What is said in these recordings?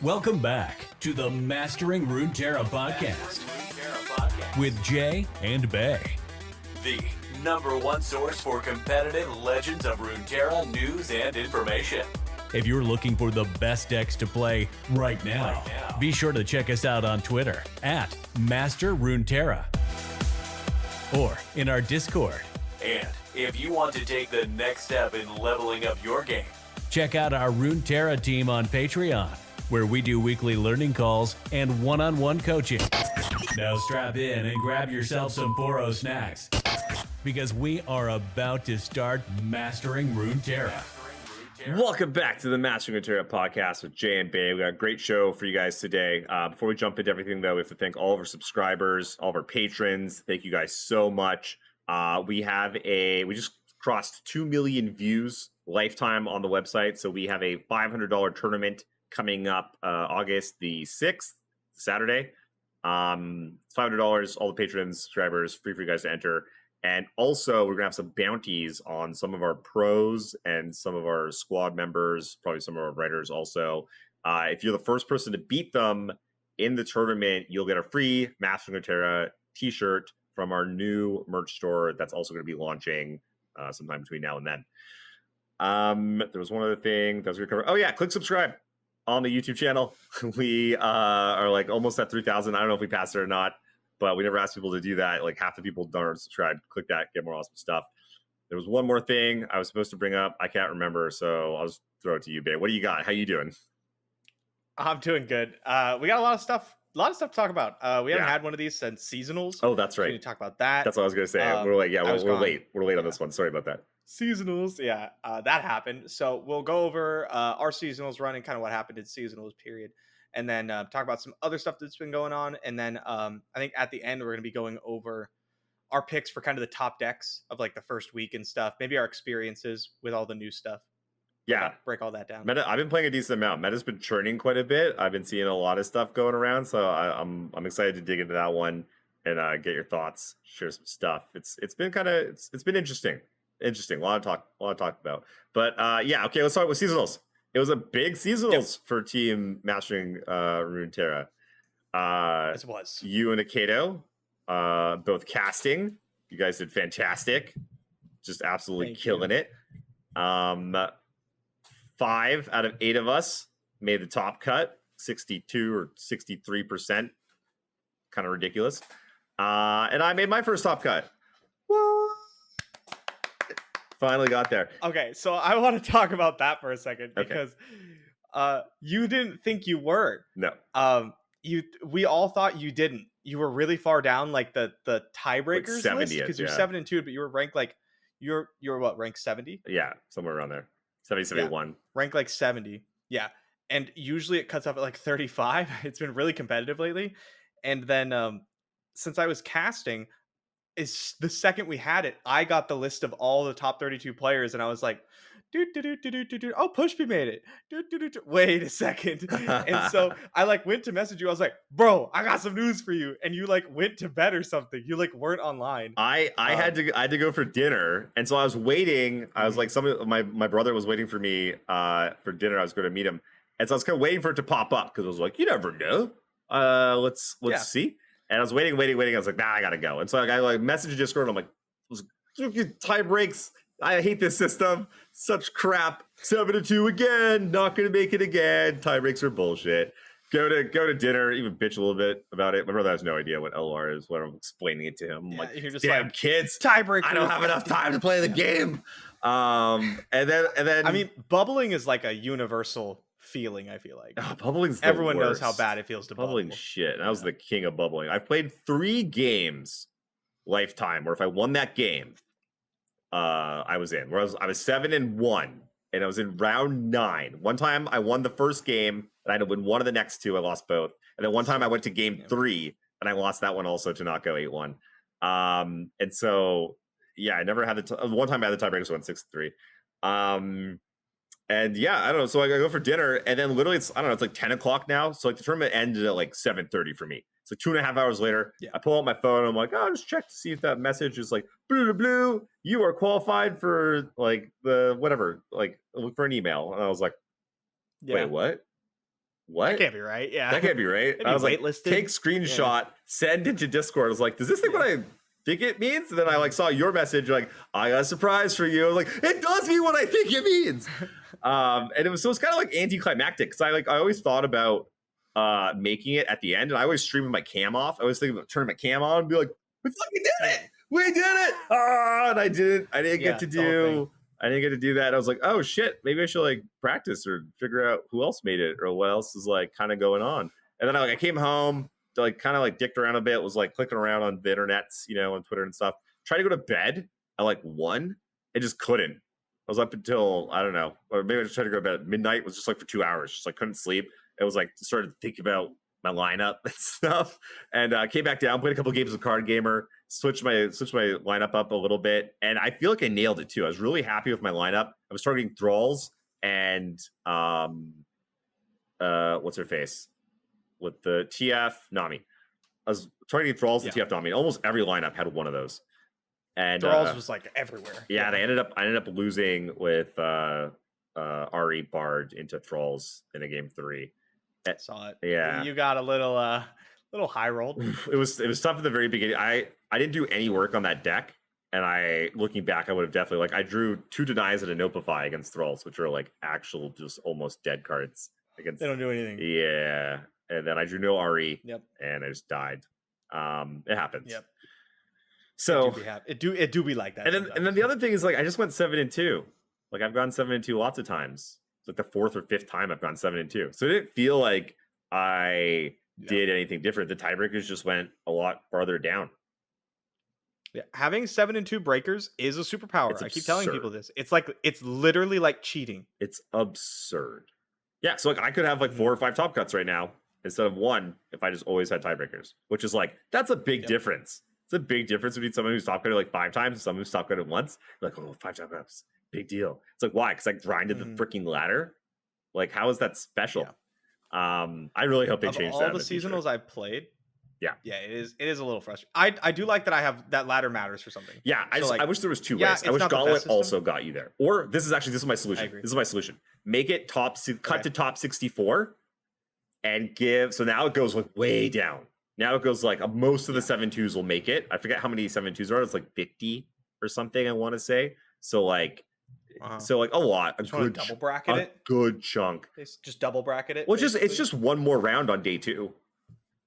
Welcome back to the Mastering Runeterra podcast with Jay and Bay, the #1 source for competitive Legends of Runeterra news and information. If you're looking for the best decks to play right now, be sure to check us out on Twitter at Master Runeterra or in our Discord. And if you want to take the next step in leveling up your game, check out our Runeterra team on Patreon, where we do weekly learning calls and one-on-one coaching. Now strap in and grab yourself some Poro snacks, because we are about to start Mastering Runeterra. Welcome back to the Mastering Runeterra podcast with Jay and Bay. We got a great show for you guys today. Before we jump into everything, though, we have to thank all of our subscribers, all of our patrons. Thank you guys so much. We just crossed 2 million views lifetime on the website, so we have a $500 tournament coming up August the 6th, Saturday. It's $500, all the patrons, subscribers, free for you guys to enter. And also, we're going to have some bounties on some of our pros and some of our squad members, probably some of our writers also. If you're the first person to beat them in the tournament, you'll get a free Mastering Runeterra t-shirt from our new merch store that's also going to be launching sometime between now and then. There was one other thing that was going to cover. Oh, yeah, click subscribe on the YouTube channel. We are like almost at 3,000. I don't know if we passed it or not, but we never asked people to do that. Like half the people don't subscribe. Click that, get more awesome stuff. There was one more thing I was supposed to bring up. I can't remember, so I'll just throw it to you, babe. What do you got? How you doing? I'm doing good. We got a lot of stuff to talk about. We haven't had one of these since seasonals. Oh, that's right. We need to talk about that. That's what I was going to say. We're late. Yeah, we're late. We're late on this one. Sorry about that. Seasonals, yeah, that happened. So we'll go over our seasonals run and kind of what happened in seasonals period, and then talk about some other stuff that's been going on. And then I think at the end we're going to be going over our picks for kind of the top decks of like the first week and stuff. Maybe our experiences with all the new stuff. Yeah, break all that down. Meta, I've been playing a decent amount. Meta's been churning quite a bit. I've been seeing a lot of stuff going around, so I'm excited to dig into that one and get your thoughts, share some stuff. It's been interesting. A lot to talk about. But yeah, okay, let's start with seasonals. It was a big seasonals for Team Mastering Runeterra. This was. You and Akato, both casting. You guys did fantastic. Just absolutely killing it. 5 out of 8 of us made the top cut, 62 or 63%. Kind of ridiculous. And I made my first top cut. Finally got there. Okay, so I want to talk about that for a second because you didn't think you were. No. We all thought you didn't. You were really far down, like the tiebreakers like list, because you're 7-2, but you were ranked like you're what, ranked 70? Yeah, somewhere around there. 70, 71. Yeah, ranked like 70. Yeah. And usually it cuts off at like 35. It's been really competitive lately. And then since I was casting, is the second we had it, I got the list of all the top 32 players, and I was like, oh, Pushby made it. Wait a second. And so I like went to message you. I was like, bro, I got some news for you. And you like went to bed or something. You like weren't online. I had to go for dinner, and so I was waiting. I was like, my brother was waiting for me for dinner. I was going to meet him, and so I was kind of waiting for it to pop up because I was like, you never know. Let's see. And I was waiting. I was like, nah, I gotta go. And so I like messaged Discord. I'm like, tie breaks. I hate this system. Such crap. 7-2 again. Not gonna make it again. Tie breaks are bullshit. Go to dinner. Even bitch a little bit about it. My brother has no idea what LR is. When I'm explaining it to him, I'm like, you're just damn like, kids. Tie break. I don't have enough time to play the game. And then I mean, bubbling is like a universal feeling. I feel like bubbling's the everyone worst. knows how bad it feels to bubbling. bubble. Shit, and I was the king of bubbling. I've played 3 games lifetime where if I won that game, I was in. Where I was 7-1, and I was in round 9. One time I won the first game, and I had to win one of the next 2. I lost both, and then one time I went to game 3, and I lost that one also to not go 8-1. And so yeah, I never had one time I had the tiebreakers, won 6-3. And yeah, I don't know. So I go for dinner, and then literally it's, I don't know, it's like 10 o'clock now. So like the tournament ended at like 7:30 for me. So 2.5 hours later, I pull out my phone, and I'm like, oh, just check to see if that message is like, blue, you are qualified for like the whatever, like look for an email. And I was like, wait, what? what? That can't be right. Yeah. That can't be right. Maybe I was like, waitlisted. take screenshot, send into Discord. I was like, does this think what I think it means? And then I like saw your message, like, I got a surprise for you. I was like, it does mean what I think it means. And it was kind of like anticlimactic because I always thought about making it at the end, and I always stream with my cam off. I always think about turning my cam on and be like, we fucking did it. We did it. And I didn't get to do. I didn't get to do that. I was like, oh shit, maybe I should like practice or figure out who else made it or what else is like kind of going on. And then I came home, like kind of like dicked around a bit, was like clicking around on the internets, on Twitter and stuff. Tried to go to bed at like 1 and just couldn't. I was up until, I don't know, or maybe I just tried to go to bed at midnight. Was just like for 2 hours, just like couldn't sleep. It was like started to think about my lineup and stuff, and came back down, played a couple games with Card Gamer, switched my lineup up a little bit, and I feel like I nailed it too. I was really happy with my lineup. I was targeting Thralls and what's her face with the TF Nami. I was targeting Thralls and TF Nami. And almost every lineup had one of those. And Thralls was like everywhere. Yeah, I ended up losing with Ahri Bard into Thralls in a game 3. I saw it. Yeah, you got a little high rolled. It was tough at the very beginning. I didn't do any work on that deck, and looking back, I would have definitely I drew 2 denies and a Nopify against Thralls, which are like actual just almost dead cards against. They don't do anything. Yeah, and then I drew no Ahri. Yep. And I just died. It happens. Yep. So it do be like that. And then the other thing is like I just went 7-2. Like I've gone 7-2 lots of times. It's like the 4th or 5th time I've gone 7-2. So it didn't feel like I did anything different. The tiebreakers just went a lot farther down. Yeah, having 7-2 breakers is a superpower. I keep telling people this. It's literally like cheating. It's absurd. Yeah, so like I could have like 4 or 5 top cuts right now instead of 1 if I just always had tiebreakers, which is like that's a big difference. It's a big difference between someone who's top cutted like 5 times and someone who's top cutted once. You're like, oh, 5 top cuts. Big deal. It's like, why? Because I grinded the freaking ladder. Like, how is that special? I really hope they change that. All the seasonals I've played. Yeah, it is a little frustrating. I do like that I have that ladder matters for something. Yeah, I wish there was 2 ways. I wish Gauntlet also got you there. Or this is my solution. This is my solution. Make it cut to top 64 and give. So now it goes like way down. Now it goes like most of the 7-2s will make it. I forget how many 7-2s are. It's like 50 or something, I want to say. So like a lot. A good double bracket it. Good chunk. Just double bracket it. Well, it's just one more round on day 2.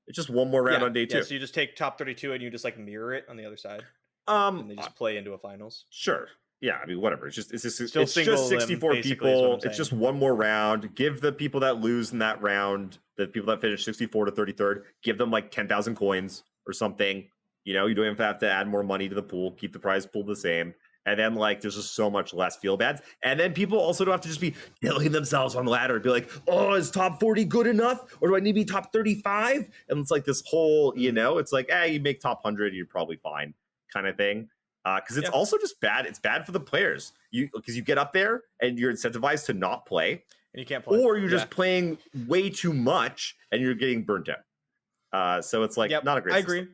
It's just one more round on day 2. Yeah, so you just take top 32 and you just like mirror it on the other side. And they just play into a finals. Sure. Yeah, I mean, whatever. It's just 64 people. It's just one more round. Give the people that lose in that round, the people that finish 64 to 33rd, give them like 10,000 coins or something. You don't even have to add more money to the pool. Keep the prize pool the same. And then like there's just so much less feel bads. And then people also don't have to just be killing themselves on the ladder and be like, oh, is top 40 good enough? Or do I need to be top 35? And it's like this whole, it's like, you make top 100, you're probably fine kind of thing. Because it's also just bad. It's bad for the players. Because you get up there and you're incentivized to not play. And you can't play. Or you're just playing way too much and you're getting burnt out. So it's like not a great system. I agree.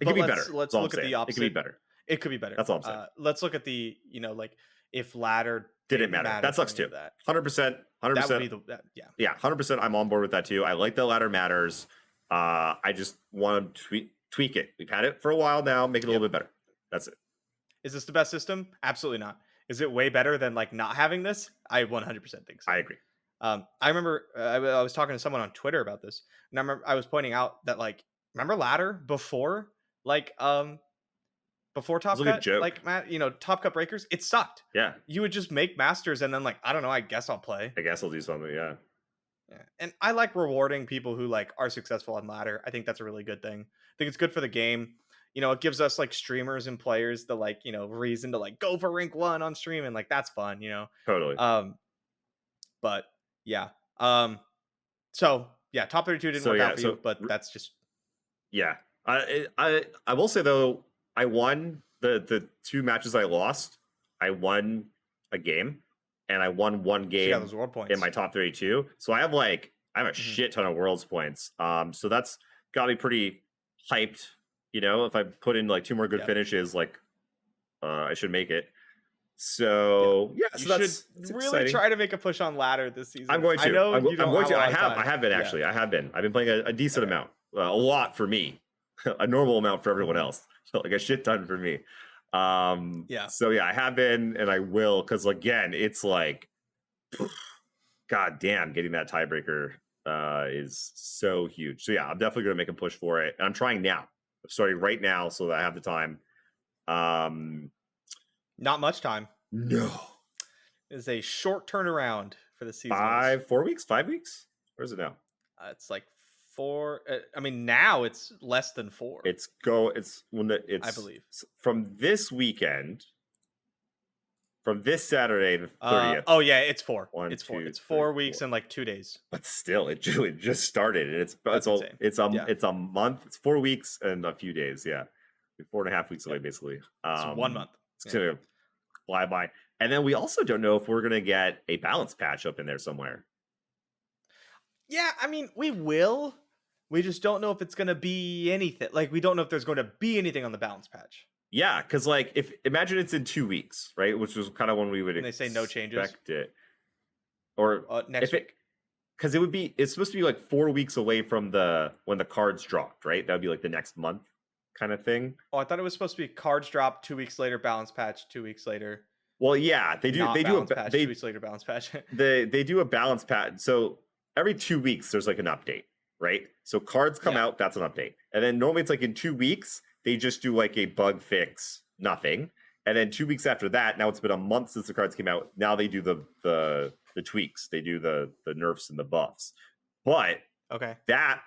It could be better. Let's look at the opposite. It could be better. It could be better. That's all I'm saying. Let's look at the, like if ladder didn't matter. That sucks too. 100%. 100%. That would be yeah, 100%. I'm on board with that too. I like that ladder matters. I just want to tweak it. We've had it for a while now. Make it a little bit better. That's it. Is this the best system? Absolutely not. Is it way better than like not having this? I 100% think so. I agree. I remember I was talking to someone on Twitter about this, and I remember I was pointing out that like remember ladder before before Top Cut, like Top Cut breakers, it sucked. Yeah, you would just make masters and then like I don't know. I guess I'll play. I guess I'll do something. Yeah. And I like rewarding people who like are successful on ladder. I think that's a really good thing. I think it's good for the game. It gives us like streamers and players the like reason to like go for rank 1 on stream, and like that's fun. Totally. But yeah. So yeah, top 32 didn't work out for you, but that's just. Yeah. I will say though, I won the 2 matches I lost. I won a game, and I won 1 game those world points in my top 32. So I have a shit ton of worlds points. So that's got me pretty hyped. If I put in like 2 more good finishes, like I should make it. So You that's should really exciting. try to make a push on ladder this season. I'm going to. I know I'm you don't going to. have a lot of time. I have been actually. I have been. I've been playing a decent amount. A lot for me. A normal amount for everyone else. So like a shit ton for me. So I have been, and I will, because again, it's like, god damn, getting that tiebreaker is so huge. So I'm definitely going to make a push for it. And I'm trying now. I'm starting right now so that I have the time. Not much time. No. It's a short turnaround for the season. 4 weeks, 5 weeks. Where is it now? It's like 4. I mean, now it's less than 4. It's I believe from this weekend, from this Saturday the 30th. It's 4. It's 4. It's 4 weeks and like 2 days. But still, it just started. And it's a month. It's 4 weeks and a few days. Yeah, 4.5 weeks away basically. It's 1 month. It's gonna fly by. And then we also don't know if we're gonna get a balance patch up in there somewhere. Yeah, I mean, we will. We just don't know if it's going to be anything. Like, we don't know if there's going to be anything on the balance patch. Yeah, because like, imagine it's in 2 weeks, right? Which was kind of when we would they say no changes. It. Or next week. Because it's supposed to be like 4 weeks away from when the cards dropped, right? That would be like the next month kind of thing. Oh, I thought it was supposed to be cards drop 2 weeks later, balance patch 2 weeks later. Well, yeah, they do. They do a patch 2 weeks later, balance patch. they do a balance patch. So every 2 weeks, there's like an update, right? So cards come out, that's an update. And then normally it's like in 2 weeks, they just do like a bug fix, nothing. And then 2 weeks after that, now it's been a month since the cards came out. Now they do the tweaks. They do the nerfs and the buffs. But that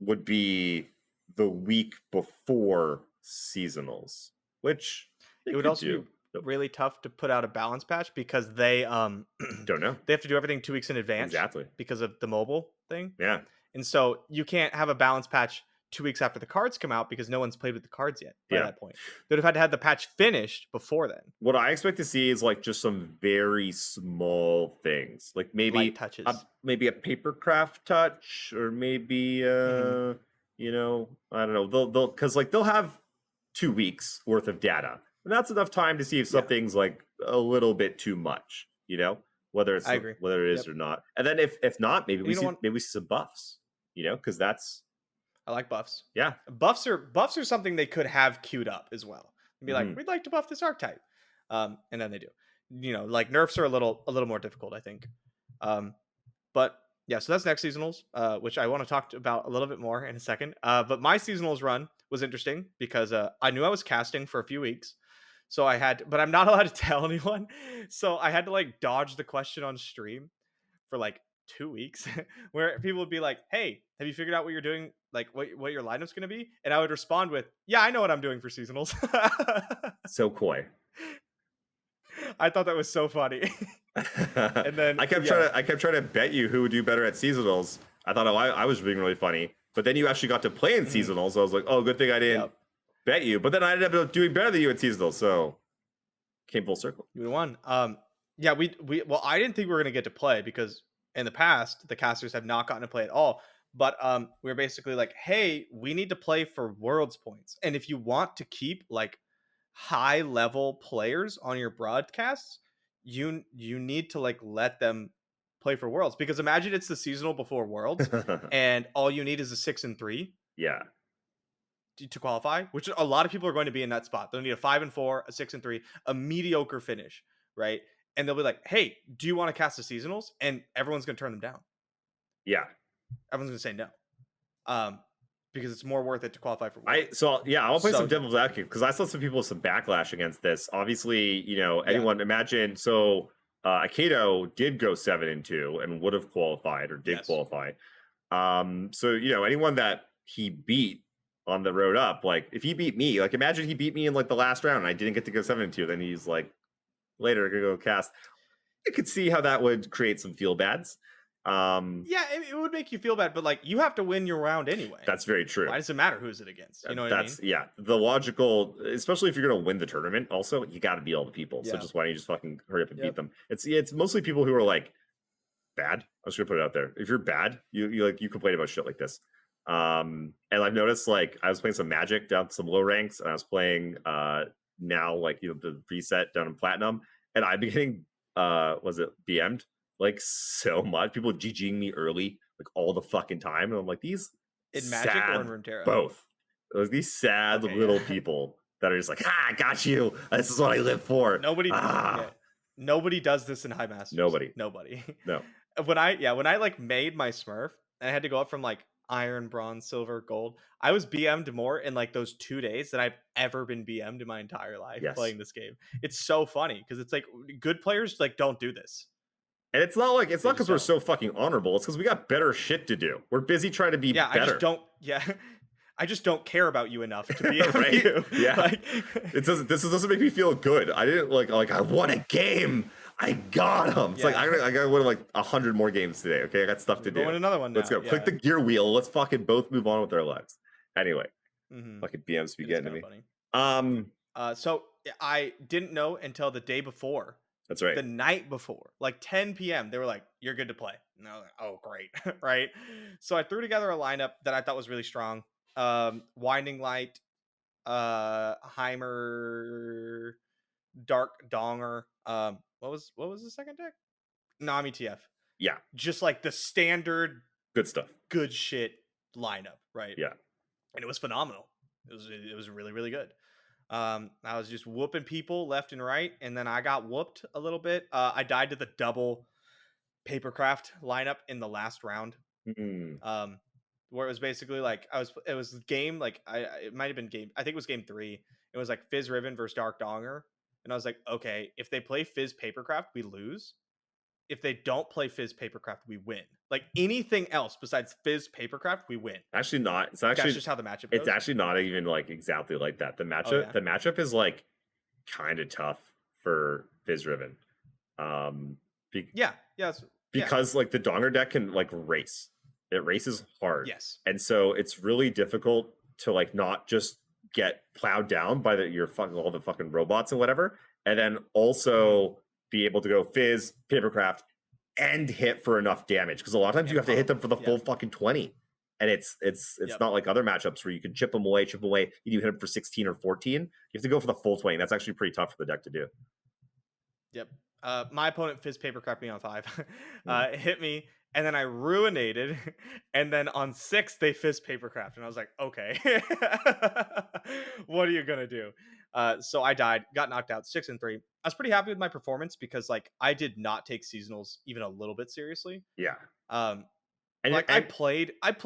would be the week before seasonals, which it would also be really tough to put out a balance patch because they don't know. They have to do everything 2 weeks in advance. Exactly. Because of the mobile thing. Yeah. And so you can't have a balance patch 2 weeks after the cards come out because no one's played with the cards yet by that point. They'd have had to have the patch finished before then. What I expect to see is like just some very small things, like maybe light touches, maybe a paper craft touch, or maybe I don't know. They'll because like they'll have 2 weeks worth of data, and that's enough time to see if something's like a little bit too much, whether it is or not. And then if not, maybe we see some buffs, because that's. I like buffs. Yeah. Buffs are something they could have queued up as well. And be like, we'd like to buff this archetype. And then they do. Like nerfs are a little more difficult, I think. But yeah, so that's next seasonals, which I want to talk about a little bit more in a second. But my seasonals run was interesting because I knew I was casting for a few weeks. So but I'm not allowed to tell anyone. So I had to like dodge the question on stream for like 2 weeks where people would be like, hey, have you figured out what you're doing? Like what your lineup's going to be? And I would respond with, yeah, I know what I'm doing for seasonals. So coy. I thought that was so funny. And then I kept trying to bet you who would do better at seasonals. I thought I was being really funny, but then you actually got to play in seasonals. So I was like, oh, good thing I didn't bet you. But then I ended up doing better than you at seasonals. So came full circle. You won. Yeah, well, I didn't think we were going to get to play because in the past, the casters have not gotten to play at all. But we were basically like, hey, we need to play for Worlds points. And if you want to keep like high level players on your broadcasts, you need to like let them play for Worlds. Because imagine it's the seasonal before Worlds and all you need is a 6 and 3. Yeah. To qualify, which a lot of people are going to be in that spot. They'll need a 5 and 4, a 6 and 3, a mediocre finish, right? And they'll be like, hey, do you want to cast the seasonals? And everyone's going to turn them down. Yeah. Everyone's going to say no. Because it's more worth it to qualify for Worlds. I want to play some devil's advocate because I saw some people with some backlash against this. Obviously, anyone imagine. So Akato did go 7 and 2 and would have qualified or did qualify. So, anyone that he beat on the road up, like if he beat me, like imagine he beat me in like the last round and I didn't get to go 7 and 2, then he's like later gonna go cast. You could see how that would create some feel bads. Yeah, it would make you feel bad, but like you have to win your round anyway. That's very true. Why does it matter who's it against? You know what I mean? Yeah, the logical, especially if you're gonna win the tournament. Also, you got to beat all the people. So just why don't you just fucking hurry up and beat them? It's mostly people who are like bad. I was gonna put it out there. If you're bad, you complain about shit like this. And I've noticed like I was playing some Magic down some low ranks, and I was playing now, like, you know, the reset down in platinum, and I've been getting was it BM'd like so much. People GGing me early, like all the fucking time, and I'm like, these In Magic sad, or in Runeterra? both. These sad little people that are just like, I got you. This is what I live for. Nobody does this in High Masters. Nobody. No. When I like made my Smurf and I had to go up from like iron, bronze, silver, gold, I was BM'd more in like those 2 days than I've ever been BM'd in my entire life playing this game. It's so funny because it's like good players like don't do this. And it's not because we're so fucking honorable. It's because we got better shit to do. We're busy trying to be better. I just don't care about you enough to be right? You. Yeah. Like, this doesn't make me feel good. I didn't like I won a game. I got him. It's like I got to win like 100 more games today. Okay, I got stuff to do. Win another one. Let's go. Click the gear wheel. Let's fucking both move on with our lives. Anyway, fucking BMs be getting to me. Funny. So I didn't know until the day before. That's right. The night before, like 10 p.m., they were like, "You're good to play." And I was like, "Oh, great!" Right. So I threw together a lineup that I thought was really strong. Winding Light, Heimer, Dark Donger. What was the second deck? Nami TF. Yeah. Just like the standard good stuff. Good shit lineup, right? Yeah. And it was phenomenal. It was really, really good. I was just whooping people left and right, and then I got whooped a little bit. I died to the double Papercraft lineup in the last round. Where it was basically like it was game like it might have been game. I think it was game 3. It was like Fizz Riven versus Dark Donger, and I was like, okay, if they play Fizz Papercraft, we lose. If they don't play Fizz Papercraft, we win. Like anything else besides Fizz Papercraft, we win. Actually, not. It's actually that's just how the matchup goes. It's actually not even like exactly like that. The matchup, the matchup is like kind of tough for Fizz Riven. Because like the Donger deck can like race. It races hard. Yes. And so it's really difficult to like not just get plowed down by all the fucking robots and whatever, and then also be able to go Fizz, Papercraft, and hit for enough damage. Because a lot of times you have to hit them for the full fucking 20. And it's not like other matchups where you can chip them away. You hit them for 16 or 14. You have to go for the full 20. That's actually pretty tough for the deck to do. Yep. My opponent Fizz Papercraft me on 5. Hit me. And then I ruinated, and then on 6 they Fizz Papercraft, and I was like, okay, what are you gonna do? So I died, got knocked out 6-3. I was pretty happy with my performance because like I did not take seasonals even a little bit seriously. Yeah. I played. I was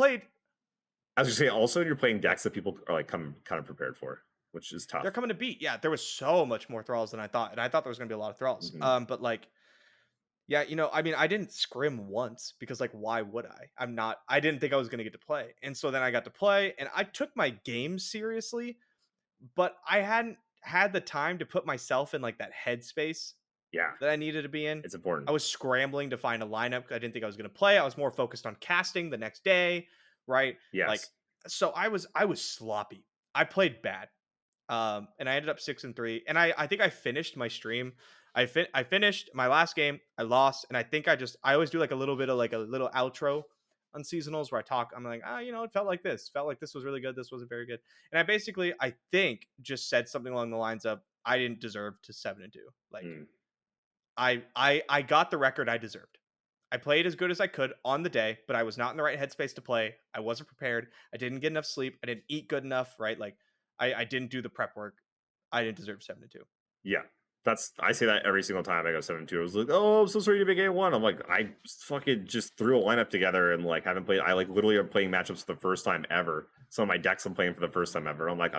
gonna say also you're playing decks that people are like kind of prepared for, which is tough. They're coming to beat. Yeah, there was so much more thralls than I thought, and I thought there was gonna be a lot of thralls. But like. Yeah, you know, I mean, I didn't scrim once because, like, why would I? I didn't think I was going to get to play. And so then I got to play, and I took my game seriously, but I hadn't had the time to put myself in, like, that headspace that I needed to be in. It's important. I was scrambling to find a lineup. I didn't think I was going to play. I was more focused on casting the next day, right? Yes. Like, so I was sloppy. I played bad. And I ended up 6-3. And I think I finished my stream. I finished my last game. I lost, and I think I always do like a little bit of like a little outro on seasonals where I talk. I'm like, you know, it felt like this was really good. This wasn't very good, and I think just said something along the lines of I didn't deserve to 7-2. Like I got the record I deserved. I played as good as I could on the day, but I was not in the right headspace to play. I wasn't prepared. I didn't get enough sleep. I didn't eat good enough. Right, like I didn't do the prep work. I didn't deserve 7-2. Yeah. I say that every single time I go 7-2. I was like, oh, I'm so sorry to be game 1. I'm like, I fucking just threw a lineup together and like haven't played. I like literally am playing matchups for the first time ever. Some of my decks I'm playing for the first time ever. I'm like,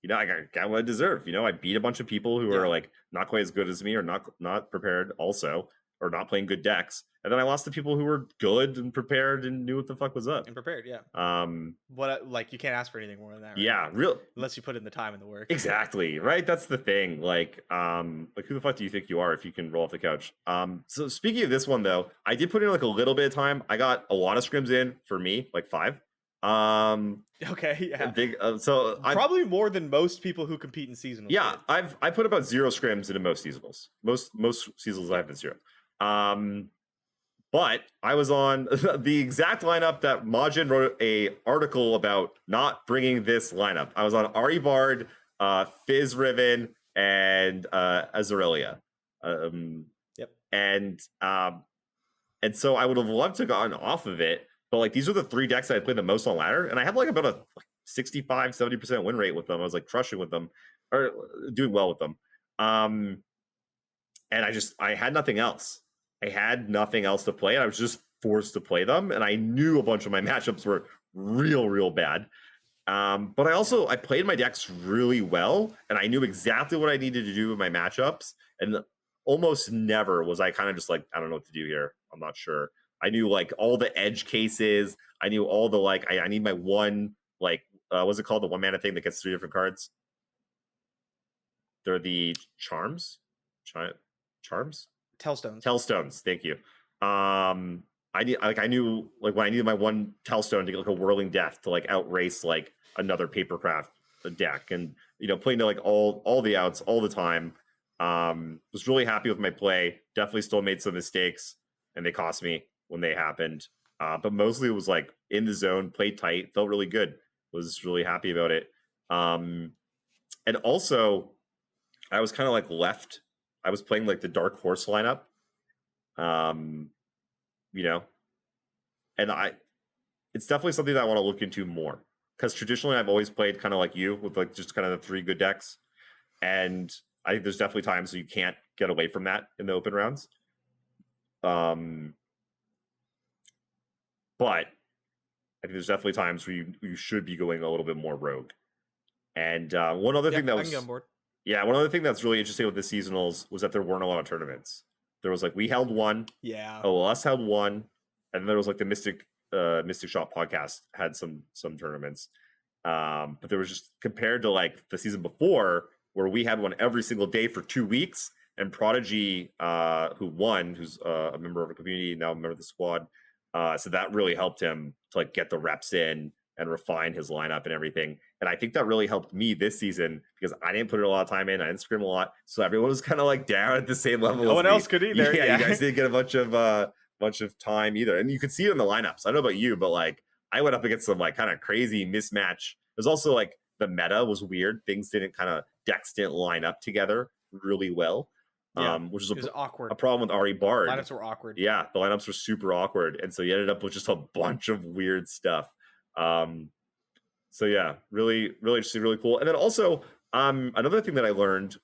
you know, I got what I deserve. You know, I beat a bunch of people who are like not quite as good as me or not prepared also, or not playing good decks. And then I lost to people who were good and prepared and knew what the fuck was up. And prepared, yeah. What like you can't ask for anything more than that, right? Yeah, unless you put in the time and the work. Exactly, right? That's the thing. Like who the fuck do you think you are if you can roll off the couch? So speaking of this one though, I did put in like a little bit of time. I got a lot of scrims in for me, like 5. Okay, yeah. Big, so probably more than most people who compete in seasonals. Yeah, I put about 0 scrims into most seasonals. Most seasonals I have been 0. But I was on the exact lineup that Majiin wrote a article about not bringing this lineup. I was on Ahri Bard, Fizz Riven, and Azir Irelia. Yep. And so I would have loved to have gotten off of it, but like these are the 3 decks that I played the most on ladder, and I had like about a 65-70% win rate with them. I was like crushing with them, or doing well with them. And I had nothing else. I had nothing else to play, and I was just forced to play them. And I knew a bunch of my matchups were real bad. But I played my decks really well, and I knew exactly what I needed to do with my matchups. And almost never was I kind of just like, I don't know what to do here. I'm not sure. I knew like all the edge cases. I knew all the like, I need my one, like, what's it called? The 1 mana thing that gets 3 different cards. They're the charms? Charms? Tellstones. Thank you. I knew like when I needed my 1 Tellstone to get like a Whirling Death to like outrace like another Papercraft deck, and playing to like all the outs all the time. Was really happy with my play. Definitely still made some mistakes, and they cost me when they happened. But mostly it was like in the zone, played tight, felt really good. Was really happy about it. And also I was kind of like left. I was playing like the Dark Horse lineup. And it's definitely something that I want to look into more, because traditionally I've always played kind of like you with like just kind of the 3 good decks, and I think there's definitely times where you can't get away from that in the open rounds. But I think there's definitely times where you should be going a little bit more rogue. And one other thing that was, I can get on board. Yeah, one other thing that's really interesting with the seasonals was that there weren't a lot of tournaments. There was like, we held 1, OLS held 1, and then there was like the Mystic Shop podcast had some tournaments. But there was just, compared to like the season before, where we had one every single day for 2 weeks, and Prodigy, who's a member of our community, now a member of the squad, so that really helped him to like get the reps in and refine his lineup and everything. And I think that really helped me this season, because I didn't put a lot of time in, I didn't scrim a lot, so everyone was kind of like down at the same level. No one else could either. Yeah, you guys didn't get a bunch of time either, and you could see it in the lineups. I don't know about you, but like I went up against some like kind of crazy mismatch. There's also like the meta was weird. Decks didn't line up together really well. Which is awkward. A problem with Ahri Bard. Lineups were awkward. Yeah, the lineups were super awkward, and so you ended up with just a bunch of weird stuff. So yeah, really interesting, really cool. And then also, another thing that I learned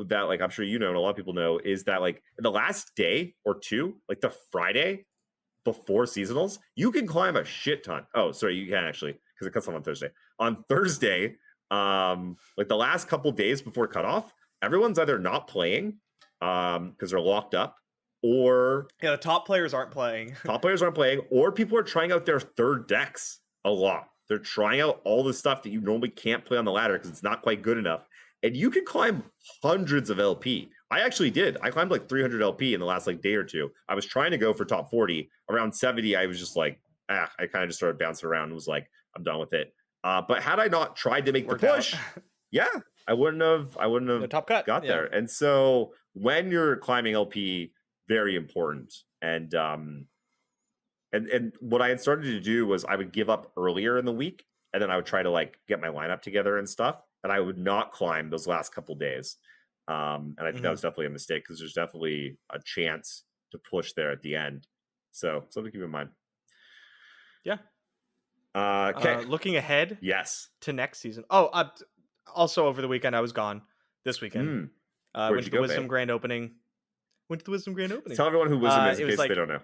that like I'm sure and a lot of people know is that like the last day or 2, like the Friday before seasonals, you can climb a shit ton. Oh, sorry, you can actually, because it cuts off on Thursday. On Thursday, like the last couple days before cutoff, everyone's either not playing because they're locked up, or the top players aren't playing. Or people are trying out their 3rd decks a lot. They're trying out all the stuff that you normally can't play on the ladder because it's not quite good enough. And you can climb hundreds of LP. I actually did. I climbed like 300 LP in the last like day or 2. I was trying to go for top 40. Around 70, I was just like, I kind of just started bouncing around and was like, I'm done with it. But had I not tried to make the push, I wouldn't have the top cut got there. And so when you're climbing LP, very important. And what I had started to do was I would give up earlier in the week, and then I would try to like get my lineup together and stuff, and I would not climb those last couple days. And I think that was definitely a mistake, because there's definitely a chance to push there at the end. So something to keep in mind. Yeah. Okay. Looking ahead. Yes. To next season. Oh, also over the weekend I was gone. This weekend. Went to the Wisdom Grand Opening. Tell everyone who Wisdom is in case they don't know.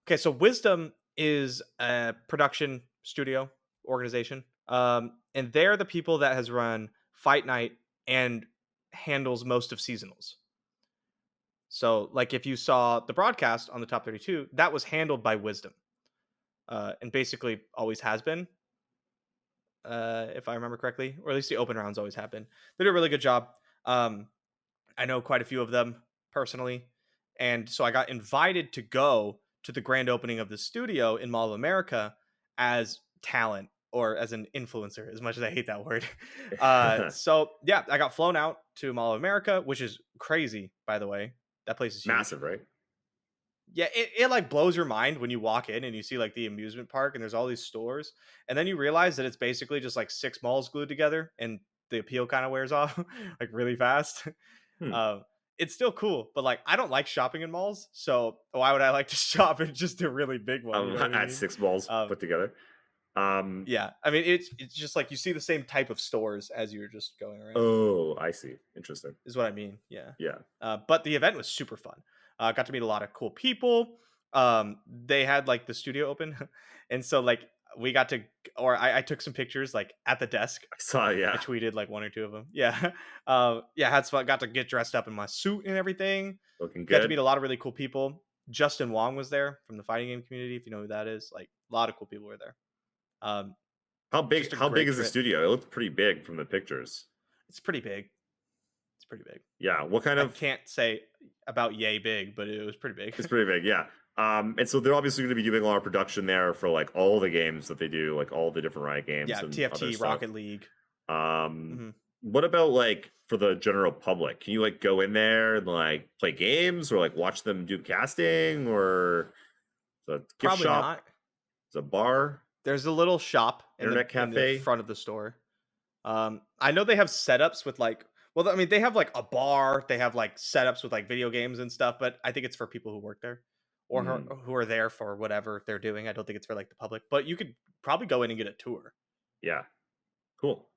Okay, so Wisdom is a production studio organization, and they're the people that has run Fight Night and handles most of seasonals. So, like, if you saw the broadcast on the Top 32, that was handled by Wisdom, and basically always has been, if I remember correctly, or at least the open rounds always have been. They do a really good job. I know quite a few of them personally, and so I got invited to go to the grand opening of the studio in Mall of America as talent, or as an influencer, as much as I hate that word. So yeah, I got flown out to Mall of America, which is crazy, by the way. That place is huge. Massive, right? Yeah, it like blows your mind when you walk in and you see like the amusement park and there's all these stores, and then you realize that it's basically just like 6 malls glued together, and the appeal kind of wears off like really fast. Hmm. It's still cool, but like I don't like shopping in malls, so why would I like to shop in just a really big one? You know what I At mean? 6 balls put together. Yeah, I mean it's just like you see the same type of stores as you're just going around. Oh, I see. Interesting. Is what I mean. Yeah. Yeah. But the event was super fun. Got to meet a lot of cool people. They had like the studio open, and so like we got to, or I took some pictures like at the desk. I saw. Yeah. I tweeted like one or two of them. Yeah. Yeah, had fun. Got to get dressed up in my suit and everything. Looking Got to good. meet a lot of really cool people. Justin Wong was there from the fighting game community, if you know who that is. Like a lot of cool people were there. How big? just a How big great is the trip. studio? It looked pretty big from the pictures. It's pretty big. It's pretty big. Yeah. What kind I of? can't say about yay big, but it was pretty big. It's pretty big. Yeah. And so they're obviously going to be doing a lot of production there for like all the games that they do, like all the different Riot games. Yeah, and TFT, other stuff. Rocket League. What about like for the general public? Can you like go in there and like play games or like watch them do casting or the gift Probably shop? not. It's a bar. There's a little shop in the Cafe? front of the store. I know they have setups with like, well, I mean, they have like a bar. They have like setups with like video games and stuff, but I think it's for people who work there or who are there for whatever they're doing. I don't think it's for like the public, but you could probably go in and get a tour. Yeah. Cool.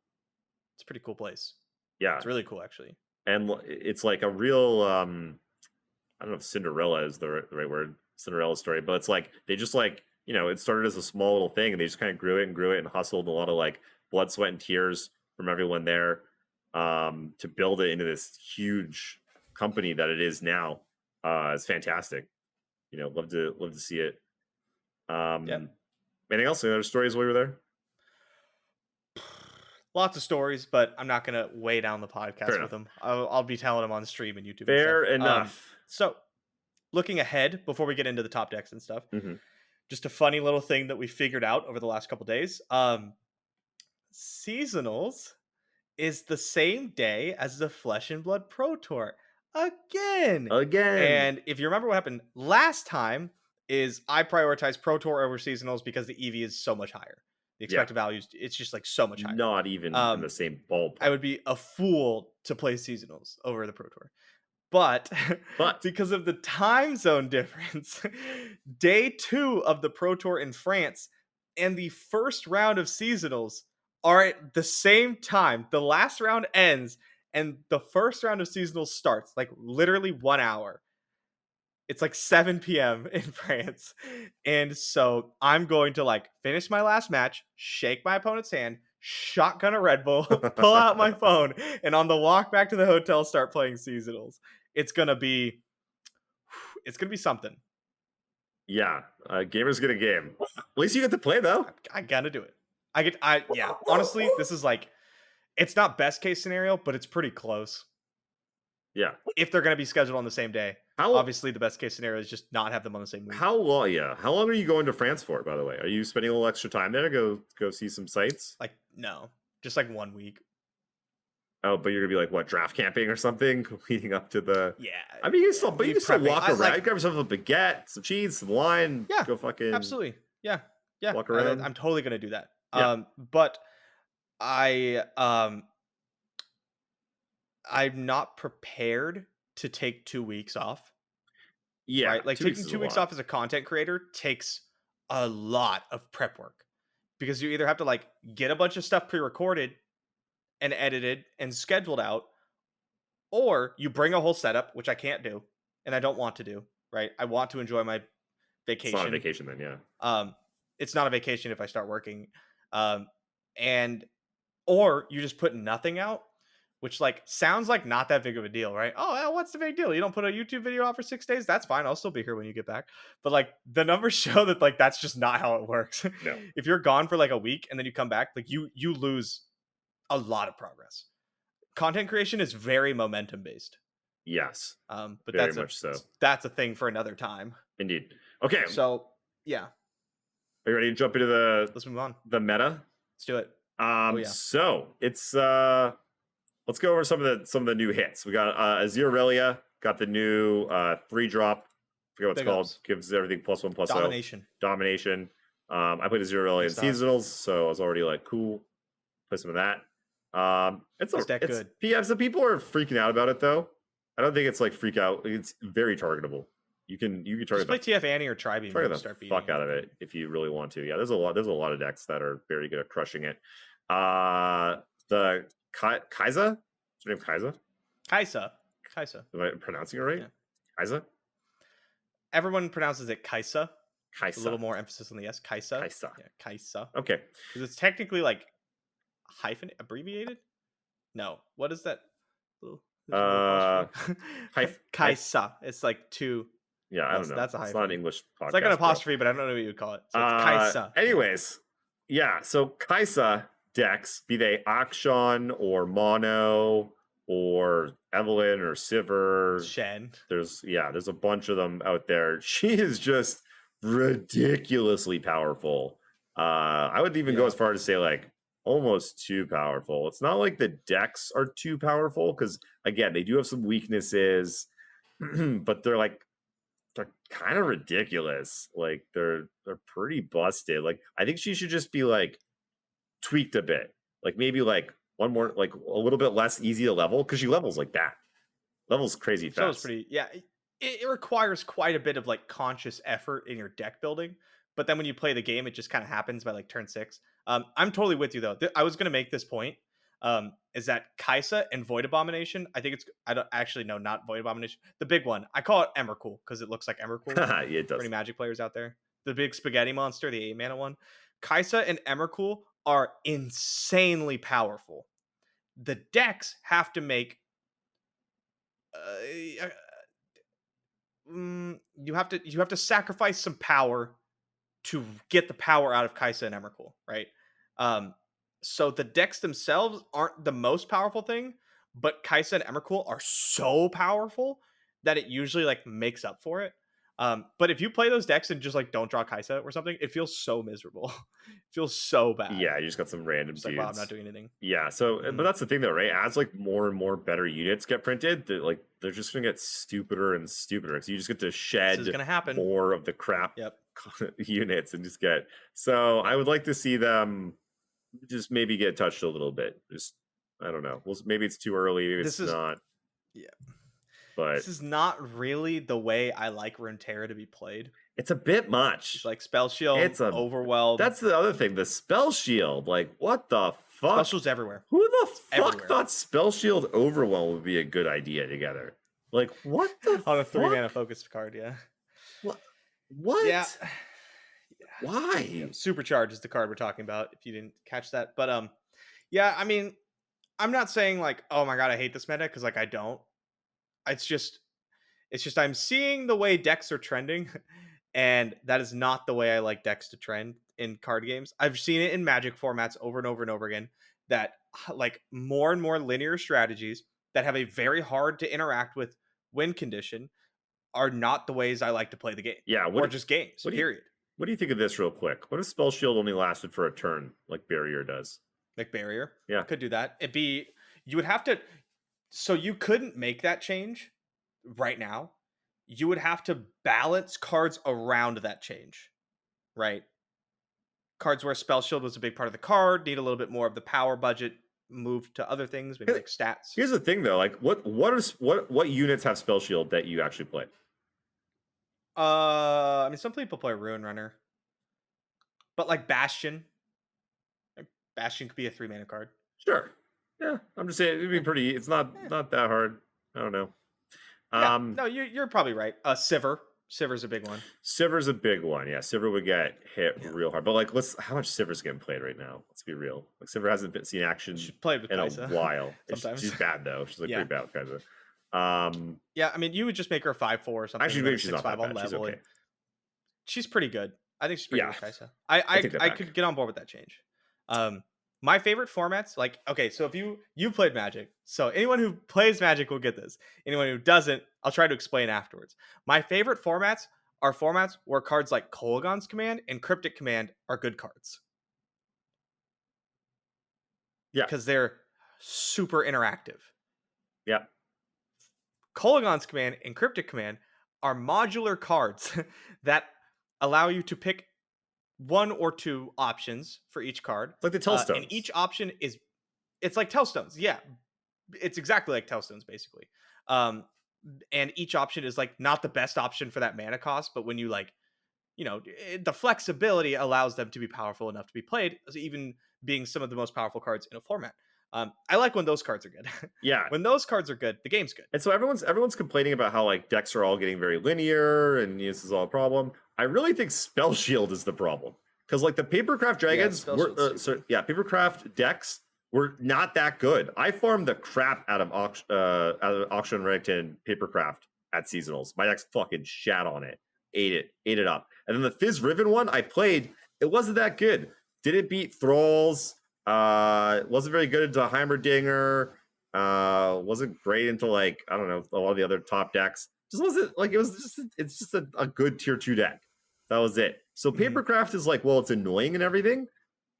It's a pretty cool place. Yeah. It's really cool, actually. And it's like a real I don't know if Cinderella is the right word, Cinderella story, but it's like they just like, you know, it started as a small little thing and they just kind of grew it and hustled a lot of like blood, sweat, and tears from everyone there to build it into this huge company that it is now. It's fantastic. You know, love to see it. Anything else? Any other stories while you were there? Lots of stories, but I'm not gonna weigh down the podcast with them. I'll be telling them on stream and YouTube. Fair and stuff. enough. So, looking ahead before we get into the top decks and stuff, just a funny little thing that we figured out over the last couple days. Seasonals is the same day as the Flesh and Blood Pro Tour again. And if you remember what happened last time, is I prioritized Pro Tour over Seasonals because the EV is so much higher. The expected values, it's just like so much higher. Not even in the same ballpark. I would be a fool to play Seasonals over the Pro Tour. But because of the time zone difference, day 2 of the Pro Tour in France and the first round of Seasonals are at the same time. The last round ends and the first round of Seasonals starts, like literally 1 hour. It's like 7 p.m. in France. And so I'm going to like finish my last match, shake my opponent's hand, shotgun a Red Bull, pull out my phone, and on the walk back to the hotel, start playing Seasonals. It's gonna be something. Yeah, gamers get a game. At least you get to play though. I gotta do it. Yeah. Honestly, this is like, it's not best case scenario, but it's pretty close. Yeah. If they're gonna be scheduled on the same day. Obviously, the best case scenario is just not have them on the same week. How long? Yeah. How long are you going to France for? By the way, are you spending a little extra time there? Go see some sites. Like no, just like 1 week. Oh, but you're gonna be like what, draft camping or something leading up to the? Yeah. I mean, you can still walk around. Like, grab yourself a baguette, some cheese, some wine. Yeah. Go fucking. Absolutely. Yeah. Walk around. I'm totally gonna do that. Yeah. But I'm not prepared to take 2 weeks off. Yeah. Right? Like taking 2 weeks off as a content creator takes a lot of prep work because you either have to like get a bunch of stuff pre-recorded and edited and scheduled out, or you bring a whole setup, which I can't do and I don't want to do, right? I want to enjoy my vacation. It's not a vacation then, yeah. It's not a vacation if I start working. Or you just put nothing out, which like sounds like not that big of a deal, right? Oh, well, what's the big deal? You don't put a YouTube video out for 6 days? That's fine. I'll still be here when you get back. But like the numbers show that like that's just not how it works. No. If you're gone for like a week and then you come back, like you lose a lot of progress. Content creation is very momentum based. Yes. But very much so. That's a thing for another time. Indeed. Okay. So yeah. Are you ready to jump into let's move on. The meta? Let's do it. So it's let's go over some of the new hits. We got Azir Irelia, got the new 3-drop. Forget what it's called. Gives everything +1/+0. Domination. I played Azir Irelia in seasonals, so I was already like, cool. Play some of that. It's deck good. Yeah, some people are freaking out about it though. I don't think it's like freak out. It's very targetable. You can Just target play TF Annie or Tribeam target and the start beating fuck out of it if you really want to. Yeah, there's a lot of decks that are very good at crushing it. The Kaisa? Is her name Kaisa? Kaisa. Am I pronouncing it right? Yeah. Kaisa? Everyone pronounces it Kaisa. Kaisa. A little more emphasis on the S. Kaisa. Kaisa. Yeah, Kaisa. Okay. Because it's technically like abbreviated? No. What is that? Kaisa. It's like two. Yeah, I don't know. That's a hyphen. It's not an English podcast. It's like an apostrophe, but I don't know what you would call it. So it's Kaisa. Anyways, yeah. So Kaisa decks, be they Akshan or Mono or Evelynn or Sivir, Shen. there's a bunch of them out there. She is just ridiculously powerful. I would even go as far as to say like almost too powerful. It's not like the decks are too powerful because again, they do have some weaknesses, but they're kind of ridiculous. Like they're pretty busted. Like I think she should just be like tweaked a bit. Like maybe like one more, like a little bit less easy to level because she levels like that. Levels crazy fast. So it's pretty, it requires quite a bit of like conscious effort in your deck building. But then when you play the game, it just kind of happens by like turn 6. I'm totally with you though. I was going to make this point. Is that Kaisa and Void Abomination? I think I don't actually know, not Void Abomination. The big one. I call it Emrakul because it looks like Emrakul. Yeah, it does. For any Magic players out there. The big spaghetti monster, the 8 mana one. Kaisa and Emrakul are insanely powerful. The decks have to make you have to sacrifice some power to get the power out of Kaisa and Emrakul, right? So the decks themselves aren't the most powerful thing, but Kaisa and Emrakul are so powerful that it usually like makes up for it. But if you play those decks and just like don't draw Kaisa or something, it feels so miserable. It feels so bad. Yeah, you just got some random dudes. Like, wow, I'm not doing anything. Yeah, so but that's the thing though, right? As like more and more better units get printed, they're just gonna get stupider and stupider. So you just get to shed more of the crap units and just get. So I would like to see them just maybe get touched a little bit. Just I don't know. Well, maybe it's too early. Maybe it's not. Yeah. But this is not really the way I like Runeterra to be played. It's a bit much. It's like Spell Shield, Overwhelm. That's the other thing. The Spell Shield. Like, what the fuck? Spell Shield's everywhere. Who the fuck thought Spell Shield Overwhelm would be a good idea together? Like, what the On a 3-mana focus card, yeah. What? Yeah. Why? Yeah, Supercharge is the card we're talking about, if you didn't catch that. But yeah, I mean, I'm not saying like, oh my god, I hate this meta, because like I don't. It's just I'm seeing the way decks are trending, and that is not the way I like decks to trend in card games. I've seen it in Magic formats over and over and over again, that like more and more linear strategies that have a very hard to interact with win condition are not the ways I like to play the game. Yeah, or just games, period. What do you think of this real quick? What if Spell Shield only lasted for a turn, like Barrier does? Like Barrier? Yeah. Could do that. You would have to... So you couldn't make that change right now. You would have to balance cards around that change, right? Cards where Spell Shield was a big part of the card need a little bit more of the power budget moved to other things, maybe like stats. Here's the thing, though. Like, what units have Spell Shield that you actually play? I mean, some people play Ruin Runner, but like Bastion could be a 3-mana card. Sure. Yeah, I'm just saying it'd be pretty. It's not that hard. I don't know. No, you're probably right. Sivir's a big one. Sivir's a big one. Yeah, Sivir would get hit real hard. But like, how much Sivir's getting played right now? Let's be real. Like, Sivir hasn't been seen action played with in Kaisa. a while. Sometimes She's bad though. She's like pretty bad with Kaisa. Yeah, I mean, you would just make her a 5/4 or something. Actually, maybe she's not 6/5 that bad. on level. She's okay. She's pretty good. I think she's pretty good with Kaisa. I could get on board with that change. My favorite formats, like, okay, so if you played Magic, so anyone who plays Magic will get this. Anyone who doesn't, I'll try to explain afterwards. My favorite formats are formats where cards like Kolaghan's Command and Cryptic Command are good cards. Yeah. Because they're super interactive. Yeah. Kolaghan's Command and Cryptic Command are modular cards that allow you to pick 1 or 2 options for each card. Like the Tellstones. And each option is it's like Tellstones. Yeah, it's exactly like Tellstones basically. And each option is like not the best option for that mana cost, but when you like, the flexibility allows them to be powerful enough to be played, even being some of the most powerful cards in a format. I like when those cards are good. Yeah. When those cards are good, the game's good. And so everyone's complaining about how like decks are all getting very linear and this is all a problem. I really think Spell Shield is the problem. Because like the Papercraft Dragons Papercraft decks were not that good. I farmed the crap out of Auction Renekton Papercraft at Seasonals. My deck's fucking shat on it. Ate it up. And then the Fizz Riven one I played, it wasn't that good. Didn't beat Thralls. Wasn't very good into Heimerdinger. Wasn't great into like, I don't know, a lot of the other top decks. Just wasn't like, it's just a good tier 2 deck. That was it. So Papercraft is like, well, it's annoying and everything.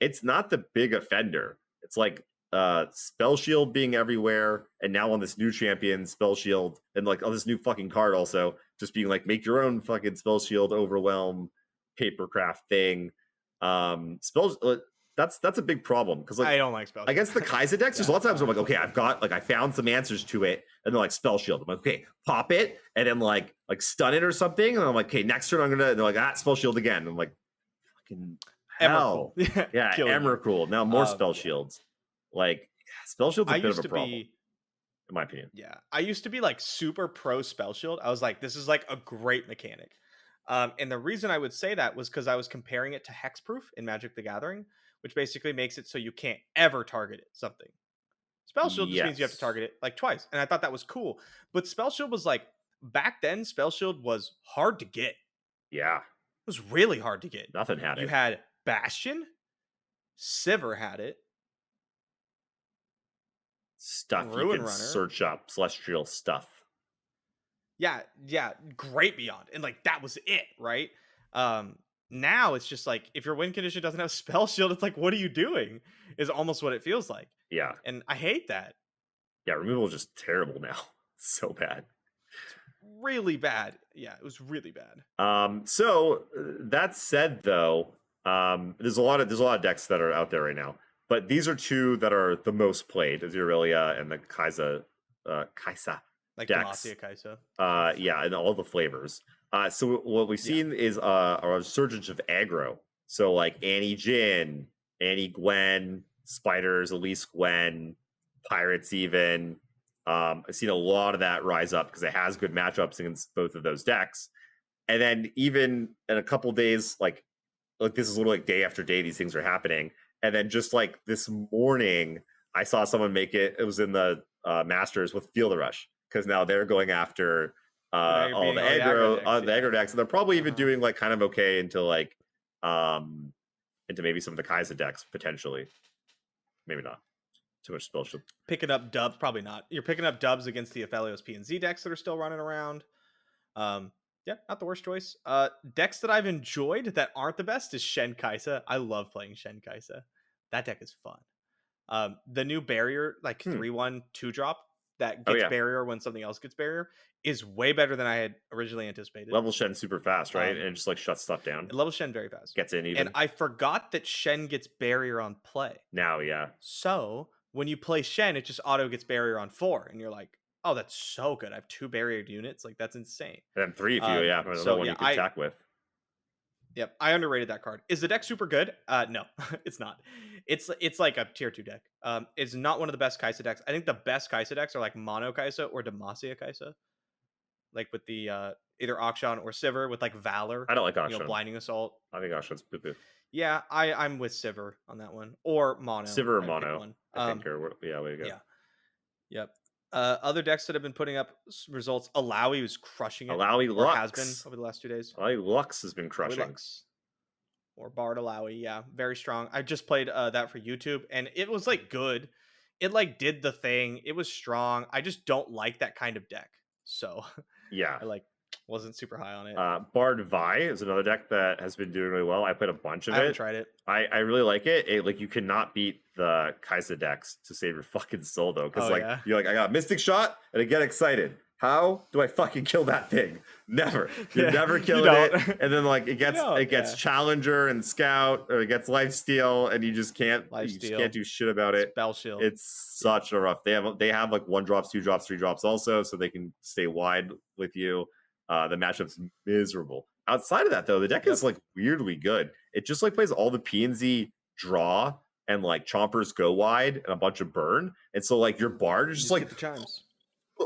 It's not the big offender. It's like Spell Shield being everywhere, and now on this new champion, Spell Shield, and like on this new fucking card also, just being like, make your own fucking Spell Shield overwhelm Papercraft thing. That's a big problem because like I don't like Spell Shield. Against the Kaisa decks, there's a lot of times where I'm like, okay, I found some answers to it, and they're like Spell Shield. I'm like, okay, pop it, and then like stun it or something, and I'm like, okay, next turn I'm gonna. And they're like, Spell Shield again. I'm like, fucking hell, yeah, Emrakul. Now more Spell Shields. Like Spell Shield's a bit of a problem, in my opinion. Yeah, I used to be like super pro Spell Shield. I was like, this is like a great mechanic. And the reason I would say that was because I was comparing it to Hexproof in Magic the Gathering, which basically makes it so you can't ever target something. Spell Shield just means you have to target it like twice. And I thought that was cool. But Spell Shield was like, back then, Spell Shield was hard to get. Yeah. It was really hard to get. Nothing had it. You had Bastion, Sivir had it. Stuff Ruin you can Runner. Search up, Celestial stuff. Yeah, great beyond. And like that was it, right? Now it's just like if your win condition doesn't have Spell Shield, it's like, what are you doing? Is almost what it feels like. Yeah. And I hate that. Yeah, removal is just terrible now. It's so bad. It's really bad. Yeah, it was really bad. So that said though, there's a lot of decks that are out there right now. But these are two that are the most played, Azir Irelia and the Kaisa Like decks. Demacia Kaisa. Yeah, and all the flavors. So what we've seen is a resurgence of aggro. So like Annie Jhin, Annie Gwen, Spiders, Elise Gwen, Pirates even. I've seen a lot of that rise up because it has good matchups against both of those decks. And then even in a couple days, like this is literally like day after day, these things are happening. And then just like this morning, I saw someone make it. It was in the Masters with Feel the Rush because now they're going after all the aggro decks, and they're probably even doing like kind of okay into like into maybe some of the Kaisa decks potentially. Maybe not. Too much Spell Shield. Picking up dubs, probably not. You're picking up dubs against the Aphelios P&Z decks that are still running around. Yeah, not the worst choice. Decks that I've enjoyed that aren't the best is Shen Kaisa. I love playing Shen Kaisa. That deck is fun. The new barrier, like 3/1 2-drop that gets barrier when something else gets barrier, is way better than I had originally anticipated. Level Shen super fast, right? And just like shuts stuff down. Level Shen very fast. Gets in even. And I forgot that Shen gets barrier on play. Now, yeah. So when you play Shen, it just auto gets barrier on 4, and you're like, oh, that's so good. I have 2 barriered units. Like, that's insane. And then 3 if you, another one you can attack with. Yep, I underrated that card. Is the deck super good? No, it's not. It's like a tier 2 deck. It's not one of the best Kaisa decks. I think the best Kaisa decks are like Mono Kaisa or Demacia Kaisa. Like with the either Akshan or Sivir with like Valor. I don't like Akshan. Blinding Assault. I think Akshan's poo-poo. Yeah, I'm with Sivir on that one. Or Mono. Sivir or Mono. I think. Yeah, way to go. Yeah. Yep. Other decks that have been putting up results. Illaoi was crushing it. Illaoi Lux has been over the last 2 days. Illaoi Lux has been crushing. Lux. Or Bard Illaoi, yeah, very strong. I just played that for YouTube, and it was like good. It like did the thing. It was strong. I just don't like that kind of deck. So yeah, I like wasn't super high on it. Bard Vi is another deck that has been doing really well. I played a bunch of it. I haven't tried it. I really like it. Like you cannot beat the Kaisa decks to save your fucking soul though, because you're like, I got Mystic Shot and I get excited. how do I fucking kill that thing? Never. You're Yeah, never you killing don't. it. And then like it gets Yeah. challenger and scout, or it gets life steal, and you just can't Lifesteal, do shit about it. spell shield. It's such a rough. They have like 1 drops, 2 drops, 3 drops also, so they can stay wide with you. The matchup's miserable. Outside of that though, the deck is like weirdly good. It just like plays all the P and Z draw and like chompers go wide and a bunch of burn. And so like your Bard is just like get the chimes.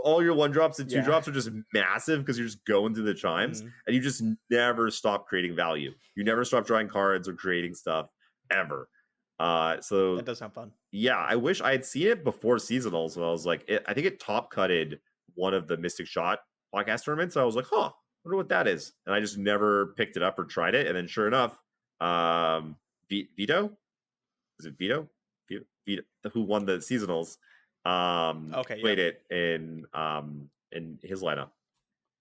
all your 1 drops and 2 drops are just massive because you're just going through the chimes, Mhm. and you just never stop creating value. You never stop drawing cards or creating stuff ever. So That does sound fun. yeah, I wish I had seen it before seasonals. When I was like, I think it top cutted one of the Mystic Shot podcast tournaments. So I was like, huh, wonder what that is, and I just never picked it up or tried it. And then sure enough, Vito, is it Vito? Vito, who won the seasonals? Played it in his lineup.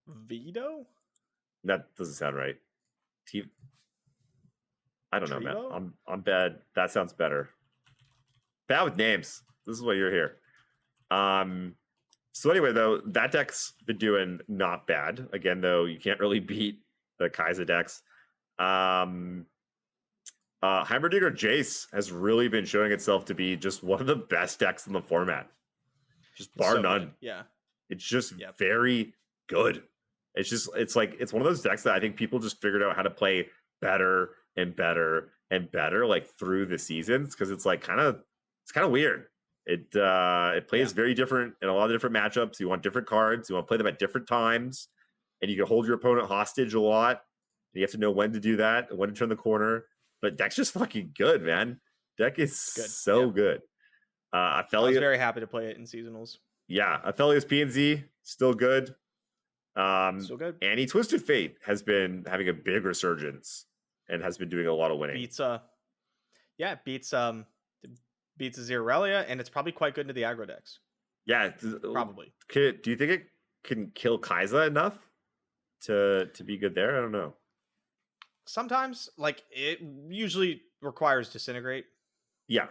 Vito? That doesn't sound right. I don't know, man. I'm bad. That sounds better. Bad with names. This is why you're here. So anyway, though, that deck's been doing not bad. Again, though, you can't really beat the Kaisa decks. Heimerdinger Jayce has really been showing itself to be just one of the best decks in the format. Just bar none. Good. Yeah. It's just very good. It's one of those decks that I think people just figured out how to play better and better and better, like through the seasons, because it's like kind of weird. It plays very different in a lot of different matchups. You want different cards, you want to play them at different times, and you can hold your opponent hostage a lot. You have to know when to do that and when to turn the corner. But deck's just fucking good, man. Deck is so good. I was very happy to play it in seasonals. Yeah, Aphelios PNZ still good. Still good. Annie Twisted Fate has been having a big resurgence and has been doing a lot of winning. Beats Azir Irelia, and it's probably quite good into the aggro decks. Yeah, probably. Do you think it can kill Kaisa enough to be good there? I don't know. Sometimes, like, it usually requires Disintegrate. Yeah.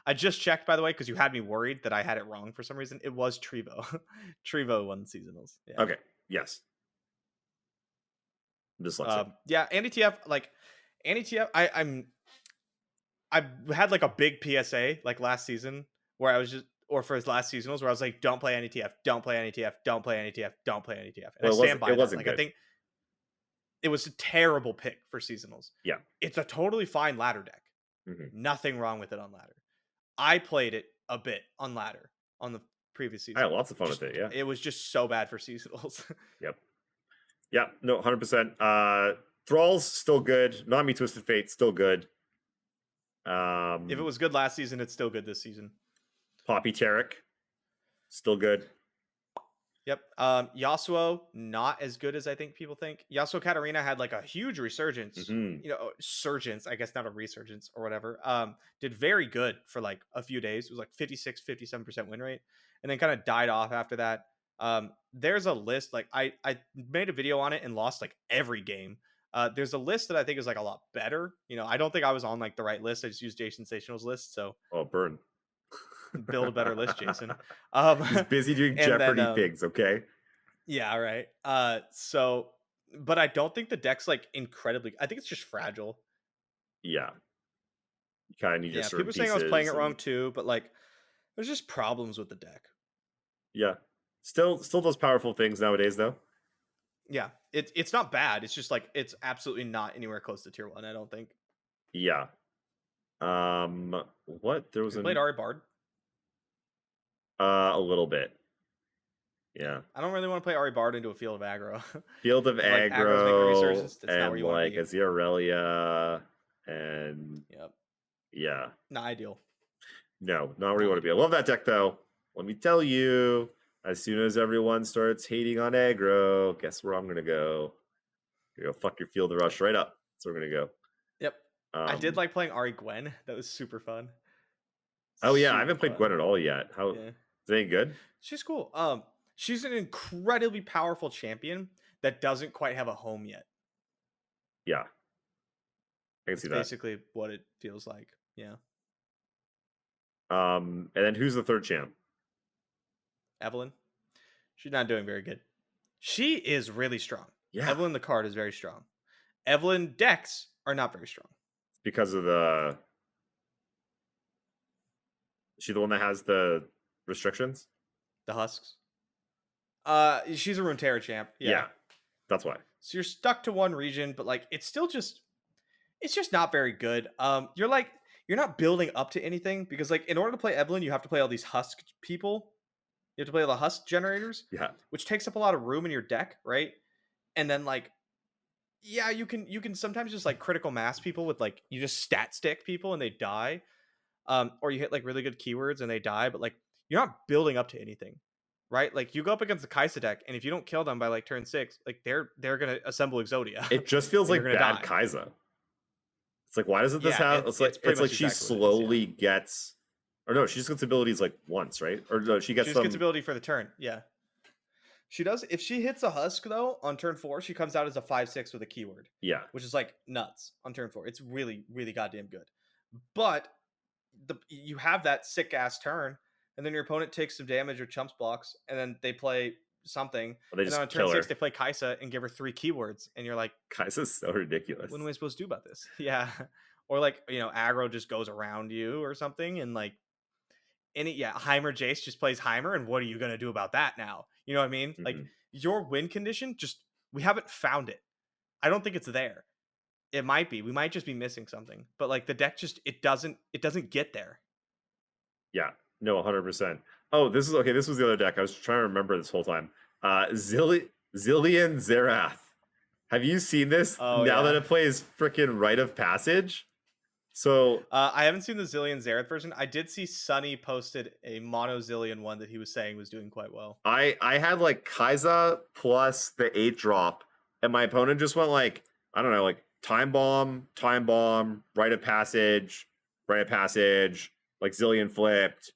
I just checked, by the way, because you had me worried that I had it wrong for some reason. It was Trevo. Trevo won seasonals. Yeah. Okay. Yes. Yeah, anti-TF, like anti-TF, I had like a big PSA like last season where I was just, or for his last seasonals where I was like, don't play anti-TF, don't play anti-TF, don't play anti-TF, don't play anti-TF. And I stand by that. Like, I think it was a terrible pick for seasonals. Yeah. It's a totally fine ladder deck. Nothing wrong with it on ladder. I played it a bit on ladder on the previous season. I had lots of fun with it. Yeah. It was just so bad for seasonals. Yep. Yeah. No, 100%. Thrall's still good. Nami Twisted Fate still good. If it was good last season, it's still good this season. Poppy Tarek, still good. Yep. Yasuo, not as good as I think people think. Yasuo Katarina had like a huge resurgence. Surgence, I guess, not a resurgence or whatever. Did very good for like a few days. It was like 56, 57% win rate. And then kind of died off after that. There's a list, like I made a video on it and lost like every game. There's a list that I think is like a lot better. I don't think I was on like the right list. I just used Jason Sensational's list. So burn. Build a better list, Jason. He's busy doing Jeopardy things, okay? Yeah, right. But I don't think the deck's like incredibly. I think it's just fragile. Yeah. You kind of need your people saying I was playing it wrong too, but like there's just problems with the deck. Yeah. Still does powerful things nowadays though. Yeah. It's not bad. It's just like it's absolutely not anywhere close to tier 1, I don't think. Yeah. What? There was played Ahri Bard? A little bit. Yeah. I don't really want to play Ahri Bard into a field of aggro. Field of like, aggro and like Azir Irelia and yeah. Not ideal. No, not where you want to be. I love that deck though. Let me tell you, as soon as everyone starts hating on aggro, guess where I'm gonna go? You're gonna fuck your Field of Rush right up. That's where we're gonna go. Yep. I did like playing Ahri Gwen. That was super fun. Oh yeah, I haven't played Gwen at all yet. Is it any good? She's cool. She's an incredibly powerful champion that doesn't quite have a home yet. Yeah. I can see that. Basically what it feels like. Yeah. And then who's the third champ? Evelynn. She's not doing very good. She is really strong. Yeah. Evelynn the card is very strong. Evelynn decks are not very strong. Because of the... Is she the one that has the restrictions? The husks. She's a Runeterra champ. Yeah. That's why. So you're stuck to one region, but like it's still just not very good. You're not building up to anything because like in order to play Evelynn, you have to play all these husk people. You have to play all the husk generators. Yeah. Which takes up a lot of room in your deck, right? And then like yeah, you can sometimes just like critical mass people with like you just stat stick people and they die. Or you hit like really good keywords and they die, but like you're not building up to anything. Right? Like you go up against the Kaisa deck, and if you don't kill them by like turn 6, like they're gonna assemble Exodia. It just feels like bad die. Kaisa. It's like, why doesn't this happen? It's like she slowly gets, or no, she just gets abilities like once, right? Or no, she gets ability for the turn. Yeah, she does. If she hits a husk though on turn 4, she comes out as a 5/6 with a keyword. Yeah, which is like nuts on turn 4. It's really really goddamn good. But you have that sick ass turn. And then your opponent takes some damage or chumps blocks, and then they play something. Well, and then on turn 6, they play Kaisa and give her 3 keywords, and you're like, Kaisa's so ridiculous. What am I supposed to do about this? Yeah. Or like, aggro just goes around you or something, and like Heimerdinger Jayce just plays Heimer, and what are you gonna do about that now? You know what I mean? Mm-hmm. Like your win condition, we haven't found it. I don't think it's there. It might be. We might just be missing something. But like the deck it doesn't get there. Yeah. No, 100%. Oh, this was the other deck. I was trying to remember this whole time. Zilean Xerath. Have you seen this? That it plays freaking Rite of Passage? So I haven't seen the Zilean Xerath version. I did see Sunny posted a mono Zilean one that he was saying was doing quite well. I had like Kaisa plus the 8-drop, and my opponent just went like, I don't know, like Time Bomb, Rite of Passage, like Zilean flipped.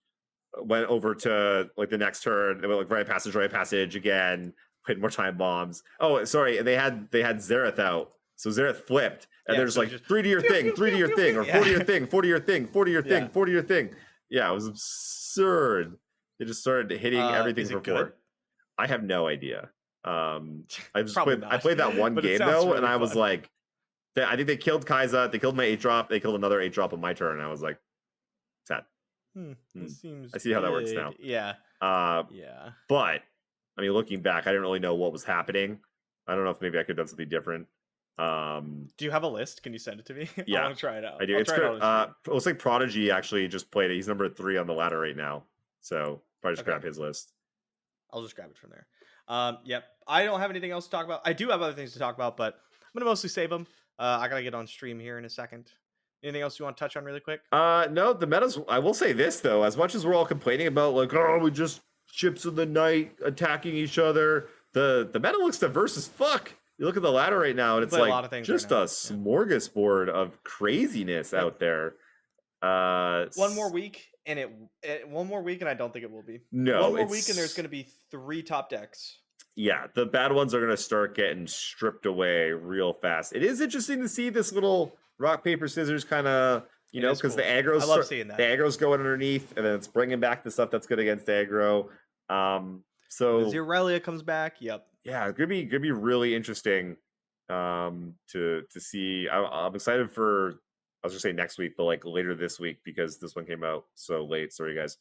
Went over to like the next turn. They went like Rite of Passage again. Played more Time Bombs. Oh, sorry, and they had Xerath out, so Xerath flipped, and there's like 3 to your thing, 3 to your thing, or 4 to your thing, 4 to your thing, 4 to your thing, 4 to your thing. Yeah, it was absurd. They just started hitting everything for 4. I have no idea. I played that one game though, really, and I was like, I think they killed Kaisa. They killed my 8-drop. They killed another 8-drop on my turn, and I was like, sad. Seems I see how that works now. Yeah. But I mean, looking back, I didn't really know what was happening. I don't know if maybe I could have done something different. Do you have a list? Can you send it to me? Yeah, I want to try it out. I do. It looks like Prodigy actually just played it. He's number 3 on the ladder right now. So probably just grab his list. I'll just grab it from there. Yep. I don't have anything else to talk about. I do have other things to talk about, but I'm gonna mostly save them. I gotta get on stream here in a second. Anything else you want to touch on really quick? No, the metas. I will say this though, as much as we're all complaining about like, oh, we just ships in the night attacking each other, the meta looks diverse as fuck. You look at the ladder right now, and it's like just a smorgasbord of craziness out there. One more week, and I don't think it will be. No, one more week, and there's going to be 3 top decks. Yeah, the bad ones are going to start getting stripped away real fast. It is interesting to see this little rock paper scissors kind of, because cool. The aggro's I love seeing that. The aggro's going underneath, and then it's bringing back the stuff that's good against aggro. So Azir Irelia comes back. Yep. Yeah, it's gonna be really interesting to see. I'm excited for, I was gonna say next week, but like later this week, because this one came out so late. Sorry, guys.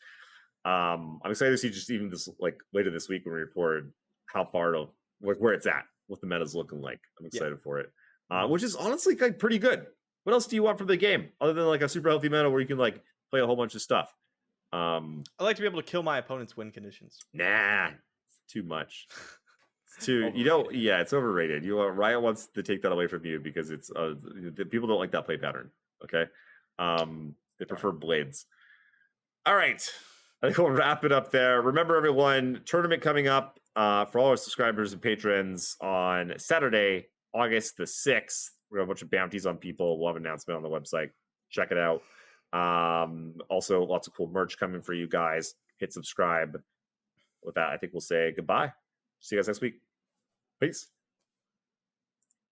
I'm excited to see just even this like later this week when we report how far to like where it's at, what the meta's looking like. I'm excited for it, which is honestly like pretty good. What else do you want from the game other than like a super healthy meta where you can like play a whole bunch of stuff? I like to be able to kill my opponent's win conditions. Nah, it's too much. It's too it's overrated. Riot wants to take that away from you because it's people don't like that play pattern. Okay, they prefer blades. All right, I think we'll wrap it up there. Remember, everyone, tournament coming up for all our subscribers and patrons on Saturday, August the 6th. We have a bunch of bounties on people. We'll have an announcement on the website. Check it out. Also, lots of cool merch coming for you guys. Hit subscribe. With that, I think we'll say goodbye. See you guys next week. Peace.